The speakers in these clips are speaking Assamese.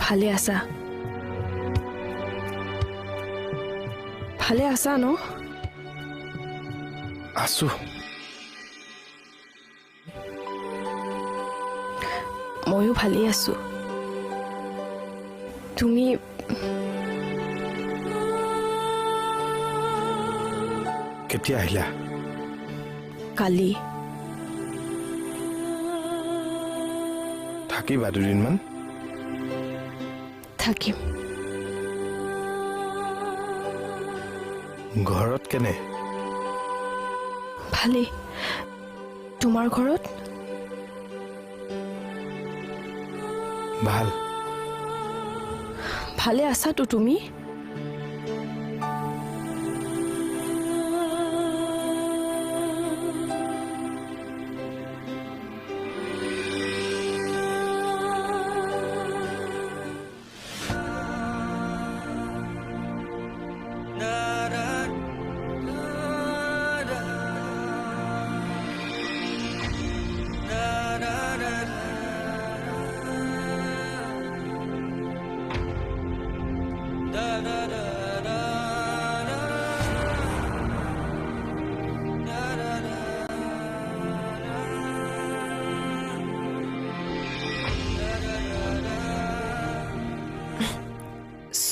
ভালে আছা? ভালে আছা ন? আছো। ময়ো ভালেই আছো। তুমি কেতিয়া আহিলা? কালি। থাকিবা দুদিনমান? থাকিম। ঘৰত কেনে? ভালেই। তোমাৰ ঘৰত? ভাল। ভালে আছাতো তুমি?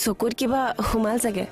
চকুত কিবা সোমাল চাগে।